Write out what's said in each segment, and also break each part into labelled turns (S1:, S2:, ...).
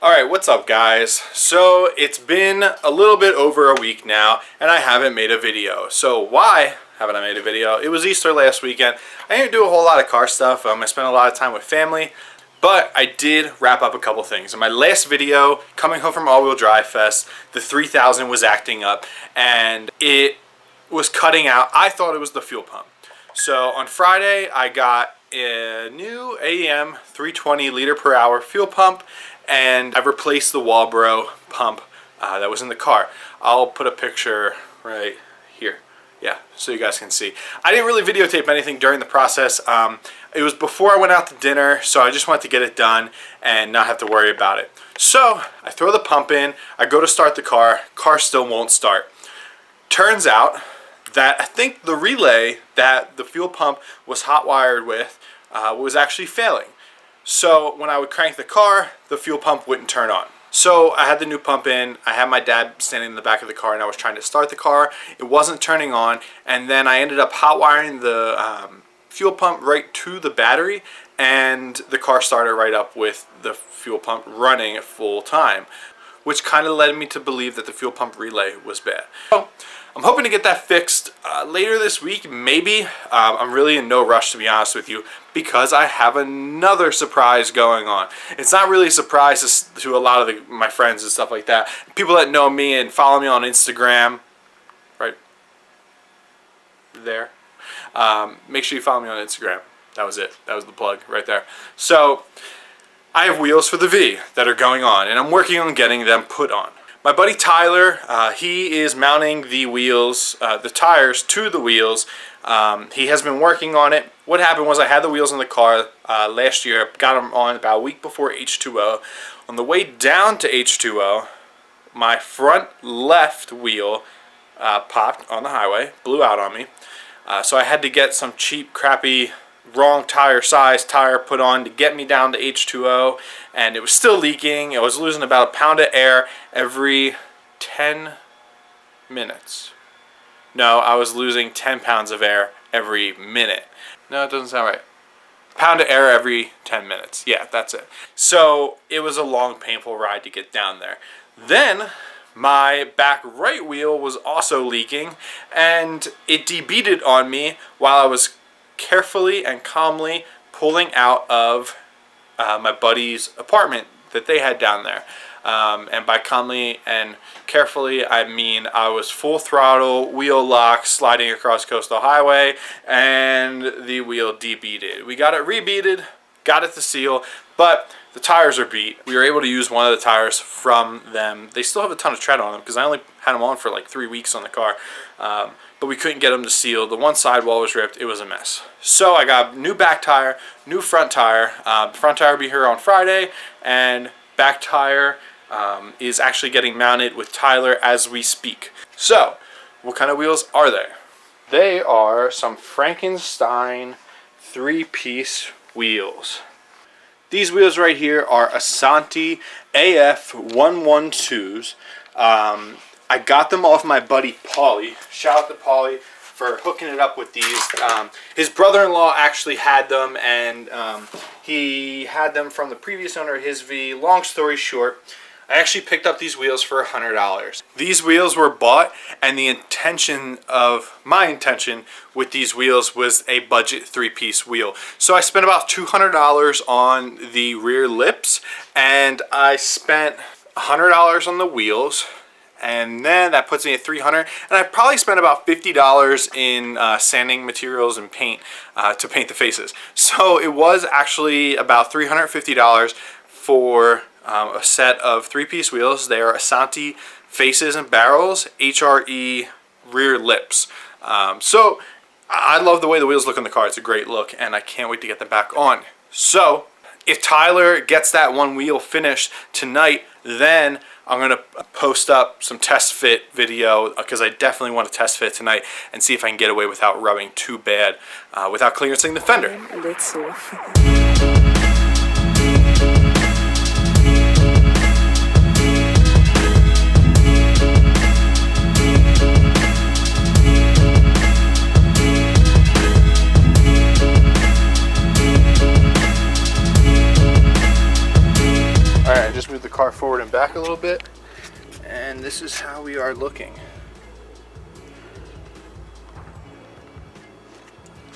S1: Alright, what's up guys? So it's been a little bit over a week now and I haven't made a video. So why haven't I made a video? It was Easter last weekend. I didn't do a whole lot of car stuff. I spent a lot of time with family, but I did wrap up a couple things. In my last video, coming home from All-Wheel Drive Fest, the 3000 was acting up and it was cutting out. I thought it was the fuel pump. So on Friday I got a new AEM 320 liter per hour fuel pump, and I've replaced the Walbro pump that was in the car. I'll put a picture right here, yeah, so you guys can see. I didn't really videotape anything during the process. It was before I went out to dinner, so I just wanted to get it done and not have to worry about it. So I throw the pump in, I go to start the car still won't start. Turns out that I think the relay that the fuel pump was hot wired with was actually failing. So when I would crank the car, the fuel pump wouldn't turn on. So I had the new pump in, I had my dad standing in the back of the car and I was trying to start the car. It wasn't turning on, and then I ended up hot wiring the fuel pump right to the battery, and the car started right up with the fuel pump running at full time, which kind of led me to believe that the fuel pump relay was bad. So I'm hoping to get that fixed later this week, maybe. I'm really in no rush, to be honest with you, because I have another surprise going on. It's not really a surprise to a lot of my friends and stuff like that. People that know me and follow me on Instagram, right there. Make sure you follow me on Instagram. That was it. That was the plug right there. So I have wheels for the V that are going on, and I'm working on getting them put on. My buddy Tyler, he is mounting the wheels, the tires to the wheels. He has been working on it. What happened was I had the wheels in the car last year, got them on about a week before H2O. On the way down to H2O, my front left wheel popped on the highway, blew out on me. So I had to get some cheap, crappy, wrong tire size tire put on to get me down to H2O, and it was still leaking. I was losing about a pound of air every 10 minutes. No, I was losing 10 pounds of air every minute. No, it doesn't sound right. Pound of air every 10 minutes. Yeah, that's it. So it was a long, painful ride to get down there. Then my back right wheel was also leaking, and it debeated on me while I was carefully and calmly pulling out of my buddy's apartment that they had down there. And by calmly and carefully, I mean I was full throttle, wheel lock, sliding across Coastal Highway, and the wheel debeated. We got it rebeated, got it to seal, but the tires are beat. We were able to use one of the tires from them. They still have a ton of tread on them because I only had them on for like 3 weeks on the car. But we couldn't get them to seal. The one sidewall was ripped. It was a mess. So I got new back tire, new front tire. Front tire will be here on Friday, and back tire is actually getting mounted with Tyler as we speak. So what kind of wheels are they? They are some Frankenstein 3-piece wheels. These wheels right here are Asante AF 112s. I got them off my buddy Paulie. Shout out to Paulie for hooking it up with these. His brother-in-law actually had them, and he had them from the previous owner of his V. Long story short, I actually picked up these wheels for $100. These wheels were bought, and my intention with these wheels was a budget 3-piece wheel. So I spent about $200 on the rear lips, and I spent $100 on the wheels, and then that puts me at $300, and I probably spent about $50 in sanding materials and paint to paint the faces. So it was actually about $350 for a set of 3-piece wheels. They are Asante faces and barrels, HRE rear lips. So I love the way the wheels look in the car. It's a great look, and I can't wait to get them back on. So if Tyler gets that one wheel finished tonight, then I'm going to post up some test fit video, because I definitely want to test fit tonight and see if I can get away without rubbing too bad, without clearancing the fender. the car forward and back a little bit, and this is how we are looking.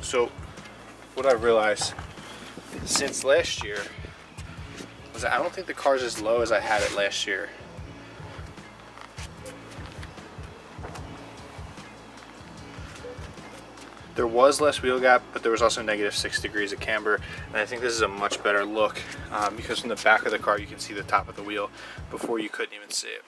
S1: So what I realized since last year was that I don't think the car's as low as I had it last year. There was less wheel gap, but there was also -6 degrees of camber, and I think this is a much better look because from the back of the car you can see the top of the wheel. Before you couldn't even see it.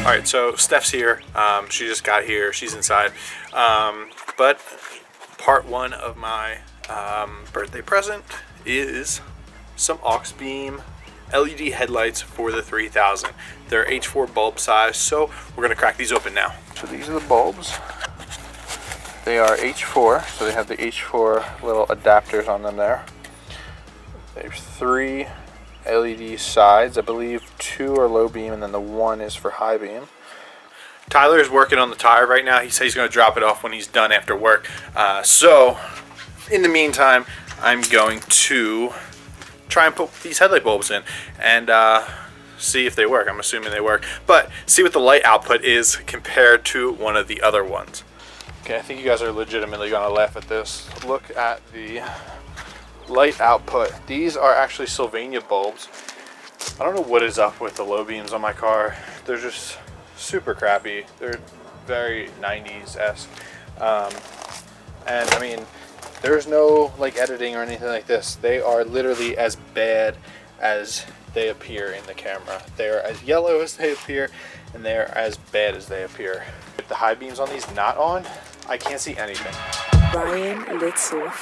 S1: Alright, so Steph's here. She just got here. She's inside. But part one of my birthday present is some aux beam LED headlights for the 3000. They're H4 bulb size, so we're going to crack these open now. So these are the bulbs. They are H4, so they have the H4 little adapters on them there. They have 3 LED sides. I believe 2 are low beam and then the 1 is for high beam. Tyler is working on the tire right now. He said he's going to drop it off when he's done after work. So in the meantime, I'm going to try and put these headlight bulbs in and see if they work. I'm assuming they work, but see what the light output is compared to one of the other ones. Okay, I think you guys are legitimately going to laugh at this. Look at the light output. These are actually Sylvania bulbs. I don't know what is up with the low beams on my car. They're just super crappy. They're very 90s-esque. And I mean, there's no like editing or anything like this. They are literally as bad as they appear in the camera. They are as yellow as they appear, and they are as bad as they appear. With the high beams on these not on, I can't see anything.
S2: Ryan Little.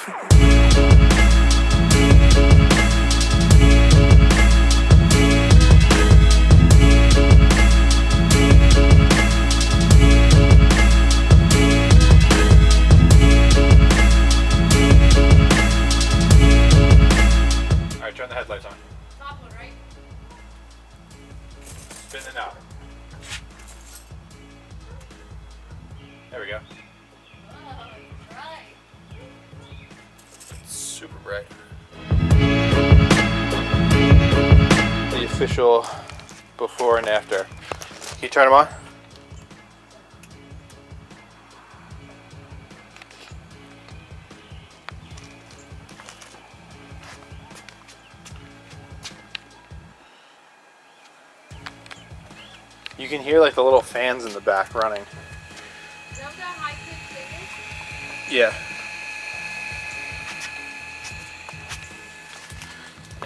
S1: Turn the headlights on.
S3: Top one, right?
S1: Spin it out. There we go.
S3: Oh, right.
S1: Super bright. The official before and after. Can you turn them on? You can hear like the little fans in the back running.
S3: Is that what that high kick thing is?
S1: Yeah.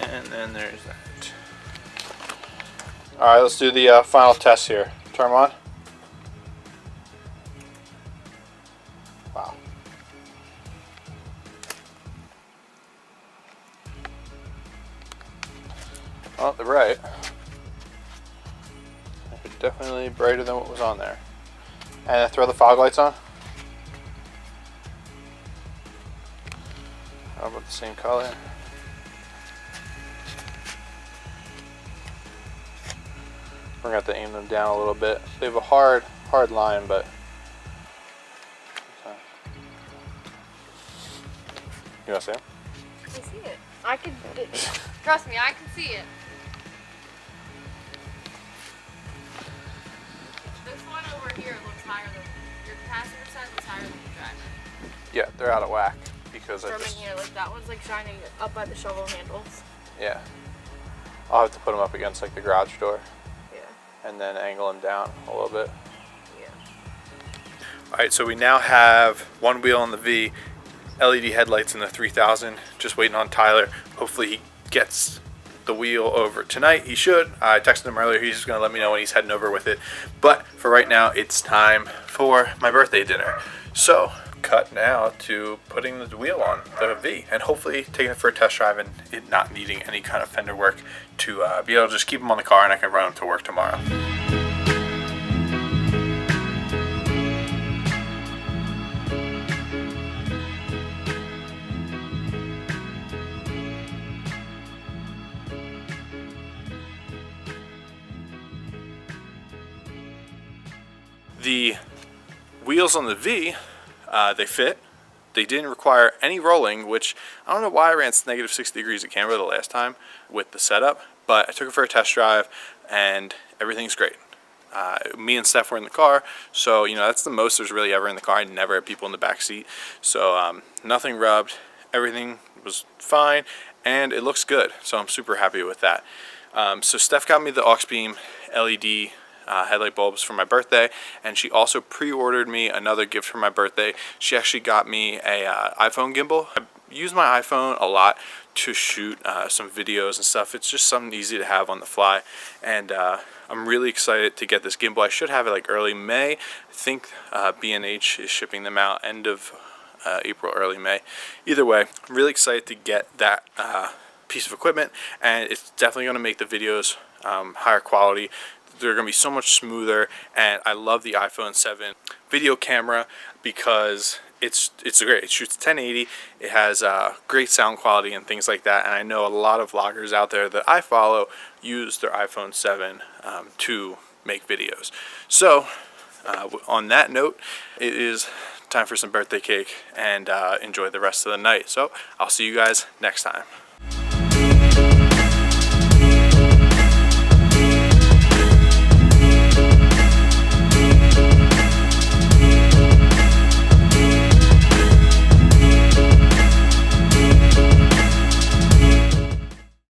S1: And then there's that. Alright, let's do the final test here. Turn them on. Wow. Oh, they're bright. Definitely brighter than what was on there. And throw the fog lights on. How about the same color? We're gonna have to aim them down a little bit. They have a hard line, but you wanna see them?
S3: I can see it. I can. Trust me, I can see it. This one over here looks higher than your passenger side looks higher than the driver.
S1: Yeah, they're out of whack because I
S3: From in
S1: just
S3: here, like that one's like shining up by the shovel handles.
S1: yeah. I'll have to put them up against like the garage door.
S3: Yeah.
S1: And then angle them down a little bit.
S3: Yeah.
S1: Alright, so we now have one wheel on the V, LED headlights in the 3000, just waiting on Tyler. Hopefully he gets the wheel over tonight. He should. I texted him earlier. He's just going to let me know when he's heading over with it. But for right now, it's time for my birthday dinner. So cut now to putting the wheel on the V and hopefully taking it for a test drive and it not needing any kind of fender work to be able to just keep them on the car and I can run them to work tomorrow. The wheels on the V, they fit. They didn't require any rolling, which I don't know why I ran negative 60 degrees at camera the last time with the setup, but I took it for a test drive and everything's great. Me and Steph were in the car, so you know that's the most there's really ever in the car. I never had people in the back seat, so nothing rubbed. Everything was fine, and it looks good. So I'm super happy with that. So Steph got me the aux beam LED headlight bulbs for my birthday, and she also pre-ordered me another gift for my birthday. She actually got me a iPhone gimbal. I use my iPhone a lot to shoot some videos and stuff. It's just something easy to have on the fly, and I'm really excited to get this gimbal. I should have it like early May. I think B&H is shipping them out end of April, early May. Either way, I'm really excited to get that piece of equipment, and it's definitely going to make the videos higher quality. They're going to be so much smoother, and I love the iPhone 7 video camera because it's great. It shoots 1080. It has great sound quality and things like that, and I know a lot of vloggers out there that I follow use their iPhone 7 to make videos. So on that note, it is time for some birthday cake, and enjoy the rest of the night. So I'll see you guys next time.